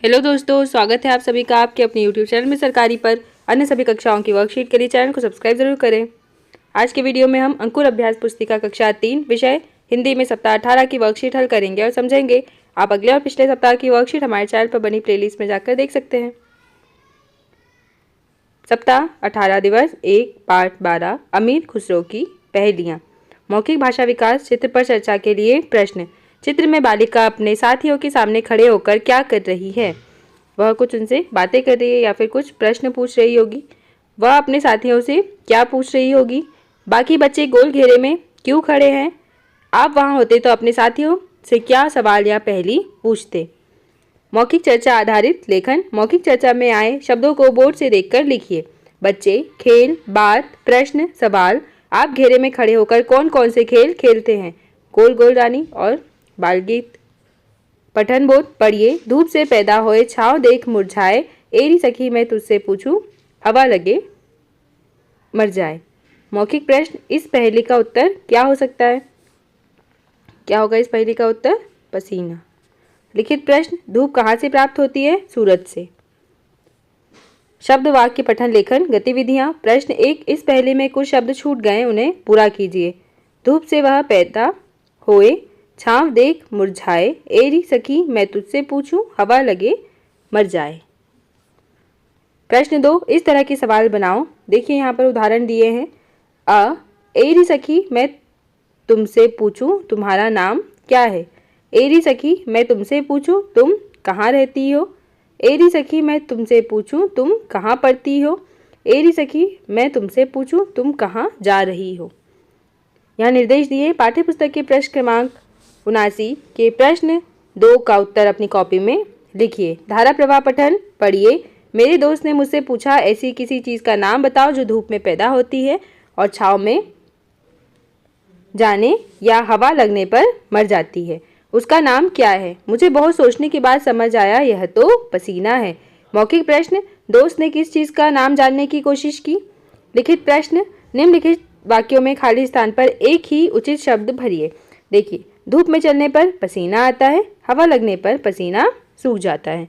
Hello दोस्तों, स्वागत है आप सभी का आपके अपने यूट्यूब चैनल में सरकारी पर अन्य सभी कक्षाओं की वर्कशीट के लिए चैनल को सब्सक्राइब जरूर करें। आज के वीडियो में हम अंकुर अभ्यास पुस्तिका कक्षा 3 विषय हिंदी में सप्ताह 18 की वर्कशीट हल करेंगे और समझेंगे। आप अगले और पिछले सप्ताह की वर्कशीट हमारे चैनल पर बनी प्लेलिस्ट में जाकर देख सकते हैं। सप्ताह 18 दिवस 1 पाठ 12 अमीर खुसरो की पहेलियाँ। मौखिक भाषा विकास चित्र पर चर्चा के लिए प्रश्न। चित्र में बालिका अपने साथियों के सामने खड़े होकर क्या कर रही है? वह कुछ उनसे बातें कर रही है या फिर कुछ प्रश्न पूछ रही होगी। वह अपने साथियों से क्या पूछ रही होगी? बाकी बच्चे गोल घेरे में क्यों खड़े हैं? आप वहां होते तो अपने साथियों से क्या सवाल या पहेली पूछते? मौखिक चर्चा आधारित लेखन। मौखिक चर्चा में आए शब्दों को बोर्ड से देखकर लिखिए। बच्चे, खेल, बात, प्रश्न, सवाल। आप घेरे में खड़े होकर कौन कौन से खेल खेलते हैं? गोल गोल रानी और बाल गीत। पठन बोध पढ़िए। धूप से पैदा होए छाँव देख मुरझाए, एरी सखी मैं तुझसे पूछूं, हवा लगे मर जाए। मौखिक प्रश्न। इस पहेली का उत्तर क्या हो सकता है? क्या होगा इस पहेली का उत्तर? पसीना। लिखित प्रश्न। धूप कहाँ से प्राप्त होती है? सूरज से। शब्द वाक्य पठन लेखन गतिविधियाँ। प्रश्न 1। इस पहेली में कुछ शब्द छूट गए, उन्हें पूरा कीजिए। धूप से वह पैदा होए, छाँव देख मुरझाए, एरी सखी मैं तुझसे पूछूं, हवा लगे मर जाए। प्रश्न 2। इस तरह के सवाल बनाओ। देखिए यहाँ पर उदाहरण दिए हैं। एरी सखी मैं तुमसे पूछूं तुम्हारा नाम क्या है? एरी सखी मैं तुमसे पूछूं तुम कहाँ रहती हो? एरी सखी मैं तुमसे पूछूं तुम कहाँ पढ़ती हो? एरी सखी मैं तुमसे पूछूं तुम कहाँ जा रही हो? यहाँ निर्देश दिए। पाठ्यपुस्तक के प्रश्न क्रमांक 79 के प्रश्न 2 का उत्तर अपनी कॉपी में लिखिए। धारा प्रवाह पठन पढ़िए। मेरे दोस्त ने मुझसे पूछा, ऐसी किसी चीज़ का नाम बताओ जो धूप में पैदा होती है और छाँव में जाने या हवा लगने पर मर जाती है। उसका नाम क्या है? मुझे बहुत सोचने के बाद समझ आया, यह तो पसीना है। मौखिक प्रश्न। दोस्त ने किस चीज़ का नाम जानने की कोशिश की? लिखित प्रश्न। निम्नलिखित वाक्यों में खाली स्थान पर एक ही उचित शब्द भरिए। देखिए, धूप में चलने पर पसीना आता है, हवा लगने पर पसीना सूख जाता है।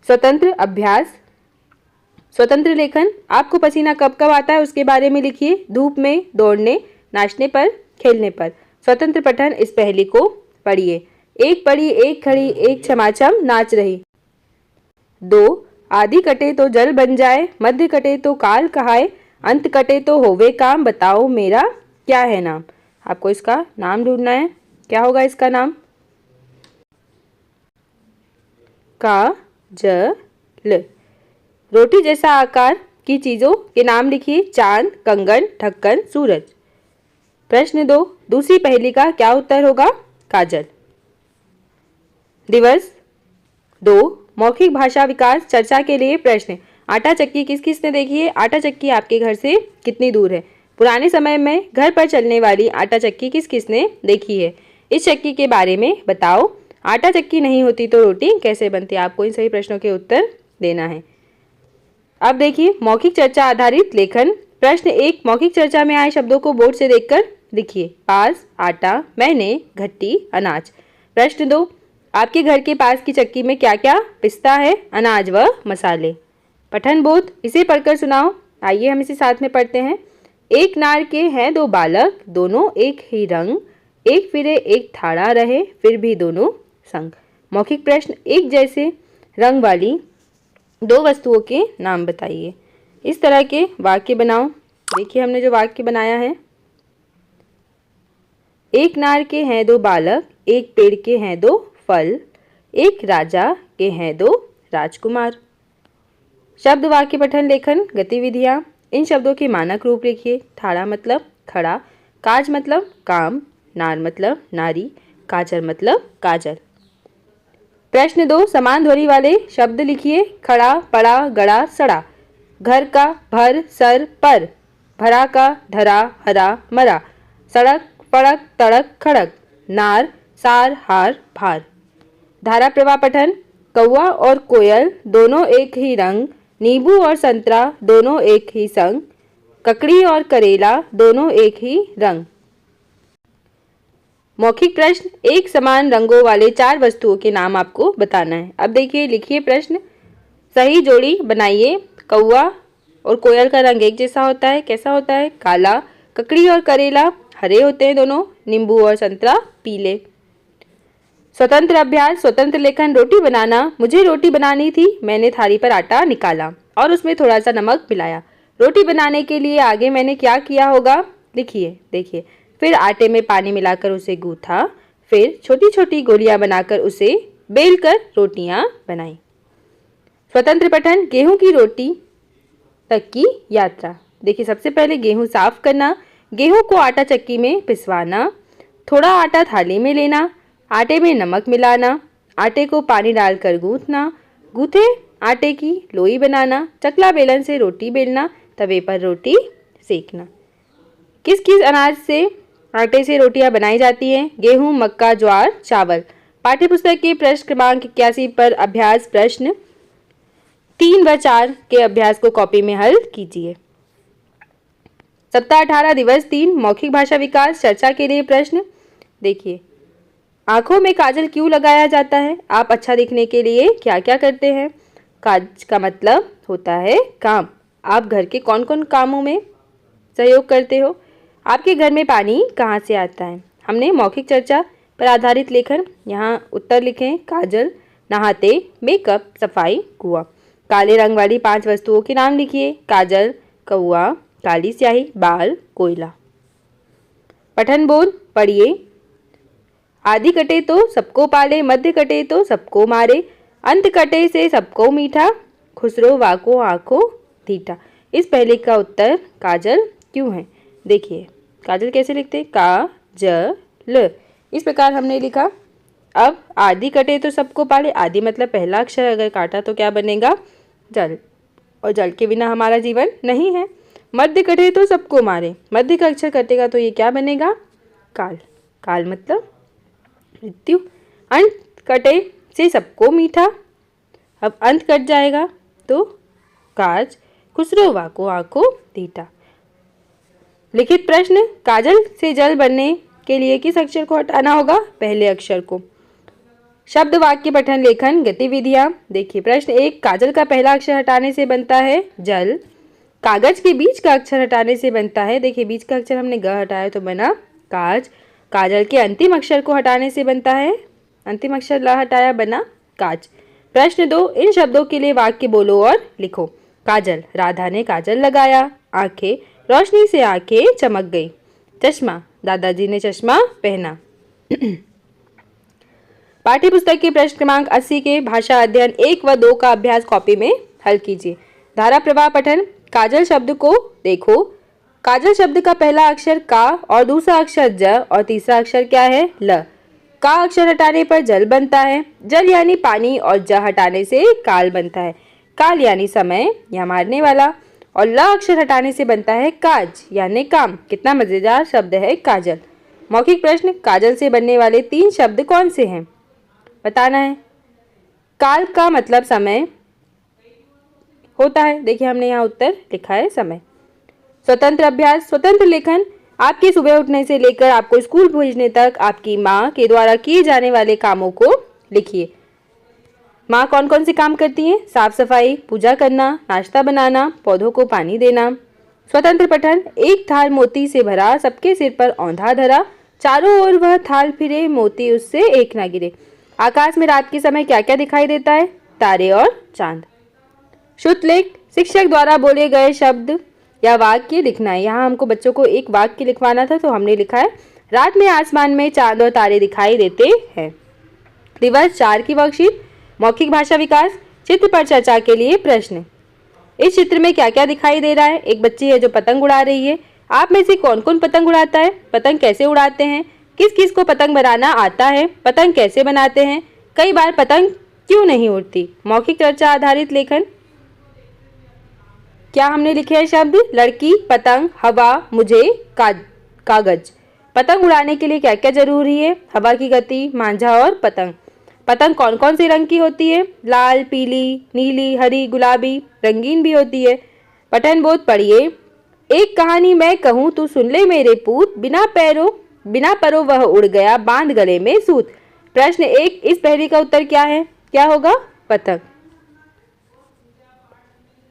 स्वतंत्र अभ्यास। स्वतंत्र लेखन। आपको पसीना कब कब आता है उसके बारे में लिखिए। धूप में, दौड़ने, नाचने पर, खेलने पर। स्वतंत्र पठन। इस पहेली को पढ़िए। एक पढ़ी, एक खड़ी, एक छमाछम नाच रही। 2 आदि कटे तो जल बन जाए, मध्य कटे तो काल कहाए, अंत कटे तो होवे काम, बताओ मेरा क्या है नाम? आपको इसका नाम ढूंढना है। क्या होगा इसका नाम? काजल। रोटी जैसा आकार की चीजों के नाम लिखिए। चांद, कंगन, ढक्कन, सूरज। प्रश्न 2। दूसरी पहेली का क्या उत्तर होगा? काजल। दिवस 2 मौखिक भाषा विकास चर्चा के लिए प्रश्न। आटा चक्की किस किस ने देखी है? आटा चक्की आपके घर से कितनी दूर है? पुराने समय में घर पर चलने वाली आटा चक्की किस किस ने देखी है? इस चक्की के बारे में बताओ। आटा चक्की नहीं होती तो रोटी कैसे बनती? आपको इन सभी प्रश्नों के उत्तर देना है। अब देखिए मौखिक चर्चा आधारित लेखन। प्रश्न 1। मौखिक चर्चा में आए शब्दों को बोर्ड से देखकर लिखिए। पास, आटा, मैंने, घट्टी, अनाज। प्रश्न 2। आपके घर के पास की चक्की में क्या क्या पिसता है? अनाज व मसाले। पठन बोध। इसे पढ़कर सुनाओ। आइए हम इसे साथ में पढ़ते हैं। एक नार के हैं 2 बालक, दोनों एक ही रंग, एक फिरे एक ठाड़ा रहे, फिर भी दोनों संग। मौखिक प्रश्न। एक जैसे रंग वाली 2 वस्तुओं के नाम बताइए। इस तरह के वाक्य बनाओ। देखिए हमने जो वाक्य बनाया है। एक नार के हैं 2 बालक, एक पेड़ के हैं 2 फल, एक राजा के हैं 2 राजकुमार। शब्द वाक्य पठन लेखन गतिविधियाँ। इन शब्दों के मानक रूप लिखिए। ठाड़ा मतलब खड़ा, काज मतलब काम, नार मतलब नारी, काजर मतलब काजल। प्रश्न 2। समान ध्वनि वाले शब्द लिखिए। खड़ा, पड़ा, गड़ा, सड़ा। घर का, भर, सर, पर। भरा का, धरा, हरा, मरा। सड़क, फड़क, तड़क, खड़क। नार, सार, हार, भार। धारा प्रवाह पठन। कौवा और कोयल दोनों एक ही रंग, नींबू और संतरा दोनों एक ही संग, ककड़ी और करेला दोनों एक ही रंग। मौखिक प्रश्न, एक समान रंगों वाले 4 वस्तुओं के नाम आपको बताना है। अब देखिए, लिखिए प्रश्न, सही जोड़ी बनाइए। कौवा और कोयल का रंग एक जैसा होता है, कैसा होता है? काला। ककड़ी और करेला हरे होते हैं दोनों। नींबू और संतरा पीले। स्वतंत्र अभ्यास, स्वतंत्र लेखन, रोटी बनाना। मुझे रोटी बनानी थी, मैंने थाली पर आटा निकाला और उसमें थोड़ा सा नमक मिलाया। रोटी बनाने के लिए आगे मैंने क्या किया होगा? लिखिए, देखिए। फिर आटे में पानी मिलाकर उसे गूथा, फिर छोटी छोटी गोलियां बनाकर उसे बेलकर रोटियां बनाई। स्वतंत्र पठन, गेहूं की रोटी तक की यात्रा। देखिए, सबसे पहले गेहूं साफ करना, गेहूं को आटा चक्की में पिसवाना, थोड़ा आटा थाली में लेना, आटे में नमक मिलाना, आटे को पानी डालकर गूंथना, गूथे आटे की लोई बनाना, चकला बेलन से रोटी बेलना, तवे पर रोटी सेकना। किस किस अनाज से आटे से रोटियां बनाई जाती हैं? गेहूं, मक्का, ज्वार, चावल। पाठ्यपुस्तक के पृष्ठ क्रमांक 81 पर अभ्यास प्रश्न 3 व 4 के अभ्यास को कॉपी में हल कीजिए। सप्ताह 18 दिवस 3 मौखिक भाषा विकास चर्चा के लिए प्रश्न। देखिए, आंखों में काजल क्यों लगाया जाता है? आप अच्छा दिखने के लिए क्या क्या करते हैं? काज का मतलब होता है काम। आप घर के कौन कौन कामों में सहयोग करते हो? आपके घर में पानी कहाँ से आता है? हमने मौखिक चर्चा पर आधारित लेखन। यहाँ उत्तर लिखें। काजल, नहाते, मेकअप, सफाई, कुआं। काले रंग वाली 5 वस्तुओं के नाम लिखिए। काजल, कौआ, काली स्याही, बाल, कोयला। पठन बोल पढ़िए। आदि कटे तो सबको पाले, मध्य कटे तो सबको मारे, अंत कटे से सबको मीठा, खुसरो वाको आंखों तीठा। इस पहले का उत्तर काजल क्यों है? देखिए, काजल कैसे लिखते हैं? का ज ल, इस प्रकार हमने लिखा। अब आदि कटे तो सबको पाले, आदि मतलब पहला अक्षर अगर काटा तो क्या बनेगा? जल, और जल के बिना हमारा जीवन नहीं है। मध्य कटे तो सबको मारे, मध्य का अक्षर कटेगा तो ये क्या बनेगा? काल, काल मतलब मृत्यु। अंत कटे से सबको मीठा, अब अंत कट जाएगा तो काज, खुसरो वाको आंखों तीठा। लिखित प्रश्न, काजल से जल बनने के लिए किस अक्षर को हटाना होगा? पहले अक्षर को। शब्द वाक्य पठन लेखन गतिविधियां। देखिए, प्रश्न 1, काजल का पहला अक्षर हटाने से बनता है जल। कागज के बीच का अक्षर हटाने से बनता है, देखिए बीच का अक्षर हमने ग हटाया तो बना काज। काजल के अंतिम अक्षर को हटाने से बनता है, अंतिम अक्षर ला हटाया बना काज। प्रश्न 2, इन शब्दों के लिए वाक्य बोलो और लिखो। काजल, राधा ने काजल लगाया। आंखें, रोशनी से आंखें चमक गई। चश्मा, दादाजी ने चश्मा पहना। पाठ्यपुस्तक के प्रश्न क्रमांक 80 के भाषा अध्ययन 1 व 2 का अभ्यास कॉपी में हल कीजिए। धारा प्रवाह पठन, काजल शब्द को देखो। काजल शब्द का पहला अक्षर का और दूसरा अक्षर ज और तीसरा अक्षर क्या है? ल। का अक्षर हटाने पर जल बनता है, जल यानी पानी, और ज हटाने से काल बनता है। काल यानी समय या मारने वाला, और ल अक्षर हटाने से बनता है काज यानी काम। कितना मजेदार शब्द है काजल। मौखिक प्रश्न, काजल से बनने वाले 3 शब्द कौन से हैं? बताना है। काल का मतलब समय होता है, देखिए हमने यहाँ उत्तर लिखा है समय। स्वतंत्र अभ्यास, स्वतंत्र लेखन। आपके सुबह उठने से लेकर आपको स्कूल भेजने तक आपकी माँ के द्वारा किए जाने वाले कामों को लिखिए। माँ कौन कौन से काम करती हैं? साफ सफाई, पूजा करना, नाश्ता बनाना, पौधों को पानी देना। स्वतंत्र पठन, एक थाल मोती से भरा, सबके सिर पर औंधा धरा, चारों ओर वह थाल फिरे, मोती उससे एक ना गिरे। आकाश में रात के समय क्या क्या दिखाई देता है? तारे और चांद। शुद्ध लेख, शिक्षक द्वारा बोले गए शब्द या वाक्य लिखना है। यहाँ हमको बच्चों को एक वाक्य लिखवाना था तो हमने लिखा है, रात में आसमान में चांद और तारे दिखाई देते हैं। दिवस 4 की वर्कशीट, मौखिक भाषा विकास, चित्र पर चर्चा के लिए प्रश्न। इस चित्र में क्या क्या दिखाई दे रहा है? एक बच्ची है जो पतंग उड़ा रही है। आप में से कौन कौन पतंग उड़ाता है? पतंग कैसे उड़ाते हैं? किस किस को पतंग बनाना आता है? पतंग कैसे बनाते हैं? कई बार पतंग क्यों नहीं उड़ती? मौखिक चर्चा आधारित लेखन। क्या हमने लिखे हैं शब्द? लड़की, पतंग, हवा, मुझे, कागज। पतंग उड़ाने के लिए क्या क्या जरूरी है? हवा की गति, मांझा और पतंग। पतंग कौन कौन से रंग की होती है? लाल, पीली, नीली, हरी, गुलाबी, रंगीन भी होती है। पठन बोध पढ़िए। एक कहानी मैं कहूँ तू सुन ले मेरे पूत, बिना पैरों बिना परो वह उड़ गया, बांध गले में सूत। प्रश्न 1, इस पहेली का उत्तर क्या है? क्या होगा? पतंग।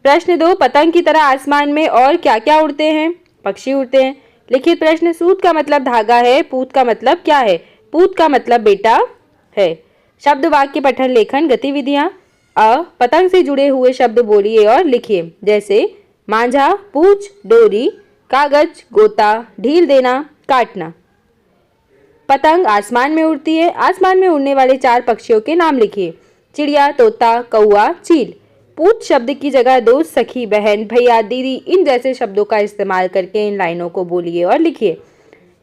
प्रश्न 2, पतंग की तरह आसमान में और क्या क्या उड़ते हैं? पक्षी उड़ते हैं। लिखित प्रश्न, सूत का मतलब धागा है, पूत का मतलब क्या है? पूत का मतलब बेटा है। शब्द वाक्य पठन लेखन गतिविधियां। पतंग से जुड़े हुए शब्द बोलिए और लिखिए, जैसे मांझा, पूंछ, डोरी, कागज, गोता, ढील देना, काटना। पतंग आसमान में उड़ती है। आसमान में उड़ने वाले 4 पक्षियों के नाम लिखिए, चिड़िया, तोता, कौआ, चील। पूछ शब्द की जगह दोस्त, सखी, बहन, भैया, दीदी इन जैसे शब्दों का इस्तेमाल करके इन लाइनों को बोलिए और लिखिए।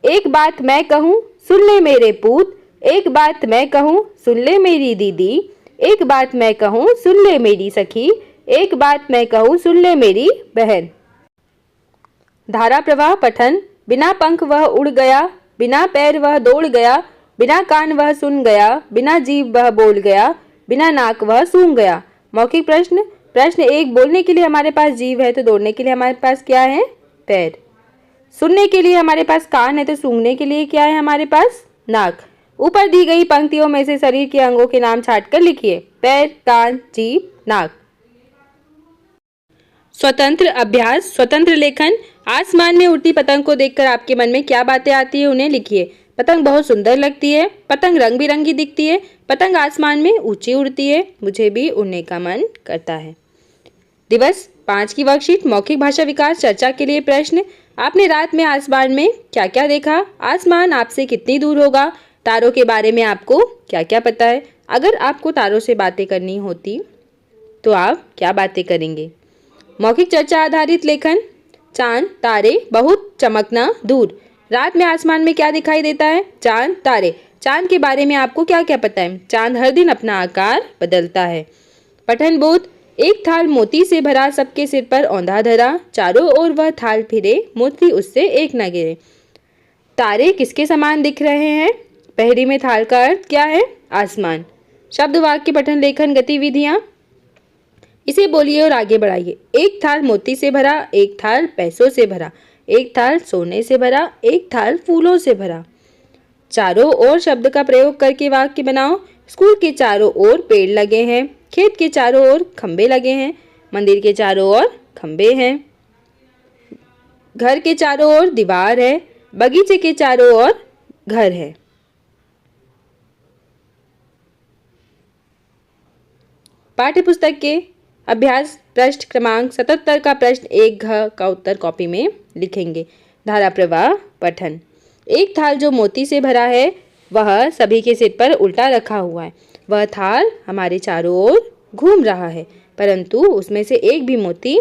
एक बात मैं कहूँ सुन ले मेरे पूत, एक बात मैं कहूँ सुन ले मेरी दीदी, एक बात मैं कहूँ सुन ले मेरी सखी, एक बात मैं कहूँ सुन ले मेरी बहन। धारा प्रवाह पठन। बिना पंख वह उड़ गया, बिना पैर वह दौड़ गया, बिना कान वह सुन गया, बिना जीभ वह बोल गया, बिना नाक वह सूंघ गया। मौखिक प्रश्न। प्रश्न 1, बोलने के लिए हमारे पास जीभ है तो दौड़ने के लिए हमारे पास क्या है? पैर। सुनने के लिए हमारे पास कान है तो सूंघने के लिए क्या है हमारे पास? नाक। ऊपर दी गई पंक्तियों में से शरीर के अंगों के नाम छांटकर लिखिए, पैर, कान, जीभ, नाक। स्वतंत्र अभ्यास। स्वतंत्र लेखन। आसमान में उड़ती पतंग को देखकर आपके मन में क्या बातें आती है उन्हें लिखिए। पतंग बहुत सुंदर लगती है, पतंग रंग बिरंगी दिखती है, पतंग आसमान में ऊंची उड़ती है, मुझे भी उड़ने का मन करता है। दिवस 5 की वर्कशीट। मौखिक भाषा विकास चर्चा के लिए प्रश्न। आपने रात में आसमान में क्या क्या देखा? आसमान आपसे कितनी दूर होगा? तारों के बारे में आपको क्या क्या पता है? अगर आपको तारों से बातें करनी होती तो आप क्या बातें करेंगे? मौखिक चर्चा आधारित लेखन। चांद, तारे, बहुत, चमकना, दूर। रात में आसमान में क्या दिखाई देता है? चांद, तारे। चांद के बारे में आपको क्या क्या पता है? चांद हर दिन अपना आकार बदलता है। पठन बोध। एक थाल मोती से भरा, सबके सिर पर औंधा धरा, चारों ओर वह थाल फिरे, मोती उससे एक न गिरे। तारे किसके समान दिख रहे हैं? पहेली में थाल का अर्थ क्या है? आसमान। शब्द वाक्य पठन लेखन गतिविधियां। इसे बोलिए और आगे बढ़ाइए। एक थाल मोती से भरा, एक थाल पैसों से भरा, एक थाल सोने से भरा, एक थाल फूलों से भरा। चारों ओर शब्द का प्रयोग करके वाक्य बनाओ। स्कूल के चारों ओर पेड़ लगे हैं, खेत के चारों ओर खंबे लगे हैं, मंदिर के चारों ओर खंबे हैं, घर के चारों ओर दीवार है, बगीचे के चारों ओर घर है। पाठ्य पुस्तक के अभ्यास पृष्ठ क्रमांक 77 का प्रश्न 1 घ का उत्तर कॉपी में लिखेंगे। धारा प्रवाह पठन। एक थाल जो मोती से भरा है वह सभी के सिर पर उल्टा रखा हुआ है। वह थाल हमारे चारों ओर घूम रहा है, परंतु उसमें से एक भी मोती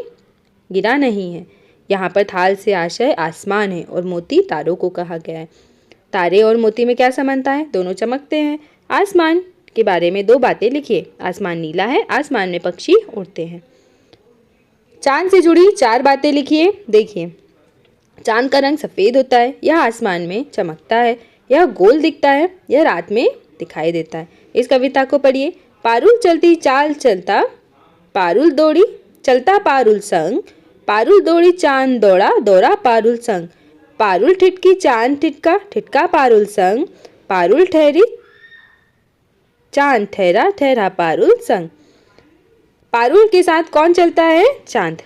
गिरा नहीं है। यहाँ पर थाल से आशय आसमान है और मोती तारों को कहा गया है। तारे और मोती में क्या समानता है? दोनों चमकते हैं। आसमान के बारे में 2 बातें लिखिए। आसमान नीला है, आसमान में पक्षी उड़ते हैं। चांद से जुड़ी 4 बातें लिखिए। देखिए, चांद का रंग सफ़ेद होता है, यह आसमान में चमकता है, यह गोल दिखता है, यह रात में दिखाई देता है। इस कविता को पढ़िए। पारुल चलती चाल चलता, पारुल दौड़ी चलता पारुल संग, पारुल दौड़ी चांद दौड़ा दौड़ा पारुल संग, पारुल ठिठकी चांद ठिठका ठिठका पारुल संग, पारुल ठहरी चांद ठहरा ठहरा पारुल संग। पारुल के साथ कौन चलता है? चांद।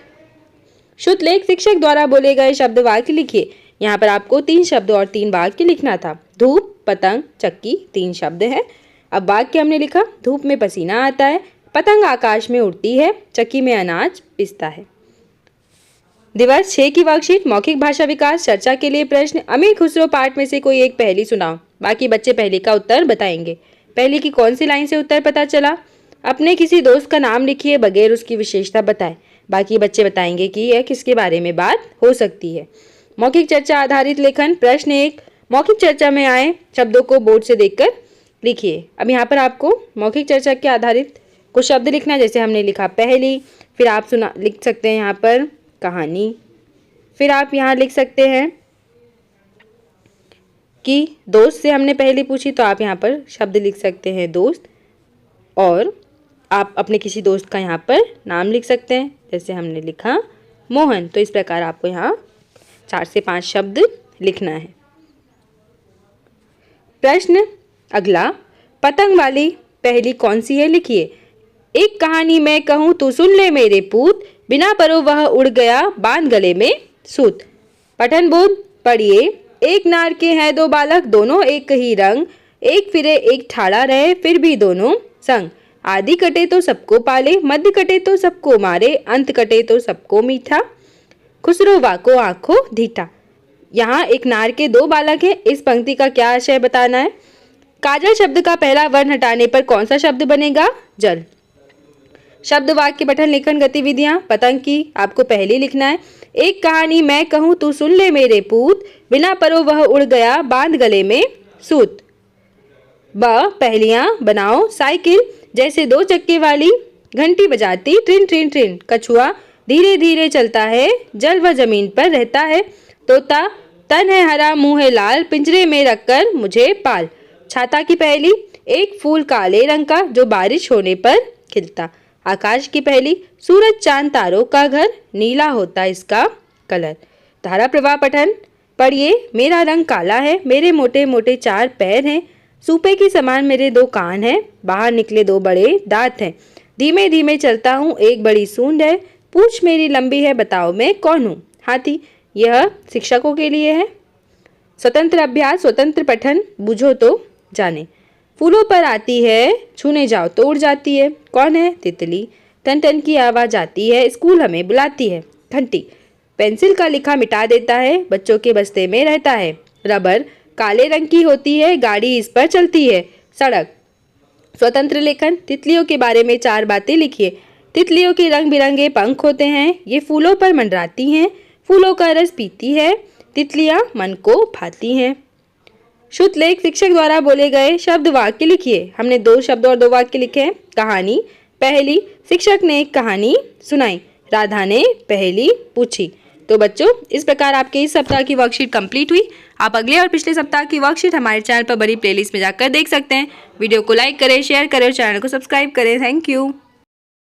शुद्ध लेख शिक्षक द्वारा बोले गए शब्द वाक्य लिखिए। यहाँ पर आपको 3 शब्द और 3 वाक्य लिखना था। धूप, पतंग, चक्की 3 शब्द हैं। अब वाक्य हमने लिखा, धूप में पसीना आता है, पतंग आकाश में उड़ती है, चक्की में अनाज पिसता है। दिवस 6 की वर्कशीट। मौखिक भाषा विकास चर्चा के लिए प्रश्न। अमीर खुसरो पाठ में से कोई एक पहेली सुनाओ। बाकी बच्चे पहेली का उत्तर बताएंगे। पहेली की कौन सी लाइन से उत्तर पता चला? अपने किसी दोस्त का नाम लिखिए बगैर उसकी विशेषता बताए। बाकी बच्चे बताएंगे कि यह किसके बारे में बात हो सकती है। मौखिक चर्चा आधारित लेखन। प्रश्न 1, मौखिक चर्चा में आए शब्दों को बोर्ड से देखकर लिखिए। अब यहाँ पर आपको मौखिक चर्चा के आधारित कुछ शब्द लिखना है। जैसे हमने लिखा पहेली, फिर आप लिख सकते हैं यहाँ पर कहानी, फिर आप यहाँ लिख सकते हैं कि दोस्त से हमने पहेली पूछी, तो आप यहाँ पर शब्द लिख सकते हैं दोस्त, और आप अपने किसी दोस्त का यहाँ पर नाम लिख सकते हैं। जैसे हमने लिखा मोहन, तो इस प्रकार आपको यहाँ 4 से 5 शब्द लिखना है। प्रश्न अगला, पतंग वाली पहेली कौन सी है, लिखिए। एक कहानी मैं कहूँ तू सुन ले मेरे पूत, बिना परो वह उड़ गया बांध गले में सूत। पठन बोध पढ़िए। एक नार के हैं दो बालक, दोनों एक ही रंग, एक फिरे एक ठाड़ा रहे, फिर भी दोनों संग। आदि कटे तो सबको पाले, मध्य कटे तो सबको मारे, अंत कटे तो सबको मीठा, खुसरो वाको आंखों ढीठा। यहाँ एक नार के दो बालक हैं। इस पंक्ति का क्या आशय बताना है। काजल शब्द का पहला वर्ण हटाने पर कौन सा शब्द बनेगा, जल। शब्द वाक्य पठन लेखन गतिविधियां। पतंग की आपको पहले लिखना है। एक कहानी मैं कहूँ तू सुन ले मेरे पूत, बिना परो वह उड़ गया बांध गले में सूत। ब पहेलियां बनाओ। साइकिल जैसे दो चक्के वाली, घंटी बजाती ट्रिन ट्रिन ट्रिन। कछुआ धीरे धीरे चलता है, जल व जमीन पर रहता है। तोता तन है हरा मुंह है लाल, पिंजरे में रखकर मुझे पाल। छाता की पहेली, एक फूल काले रंग का जो बारिश होने पर खिलता। आकाश की पहेली, सूरज चांद तारों का घर, नीला होता इसका कलर। धारा प्रवाह पठन पढ़िए। मेरा रंग काला है, मेरे मोटे मोटे चार पैर हैं, सूपे की समान मेरे दो कान हैं, बाहर निकले दो बड़े दांत हैं, धीमे धीमे चलता हूँ एक बड़ी सूंड है, पूंछ मेरी लंबी है बताओ मैं कौन हूँ। हाथी, यह शिक्षकों के लिए है। स्वतंत्र अभ्यास, स्वतंत्र पठन, बूझो तो जाने। फूलों पर आती है, छूने जाओ तो उड़ जाती है, कौन है, तितली। टन टन की आवाज आती है, स्कूल हमें बुलाती है। घंटी पेंसिल का लिखा मिटा देता है, बच्चों के बस्ते में रहता है। रबर काले रंग की होती है, गाड़ी इस पर चलती है। सड़क। स्वतंत्र लेखन, तितलियों के बारे में चार बातें लिखिए। तितलियों के रंग बिरंगे पंख होते हैं, ये फूलों पर मंडराती हैं, फूलों का रस पीती है, तितलियां मन को भाती हैं। शुद्ध लेख, शिक्षक द्वारा बोले गए शब्द वाक्य लिखिए। हमने दो शब्द और दो वाक्य लिखे हैं। कहानी पहेली, शिक्षक ने एक कहानी सुनाई, राधा ने पहेली पूछी। तो बच्चों, इस प्रकार आपके इस सप्ताह की वर्कशीट कंप्लीट हुई। आप अगले और पिछले सप्ताह की वर्कशीट हमारे चैनल पर बड़ी प्लेलिस्ट में जाकर देख सकते हैं। वीडियो को लाइक करें, शेयर करें और चैनल को सब्सक्राइब करें। Thank you.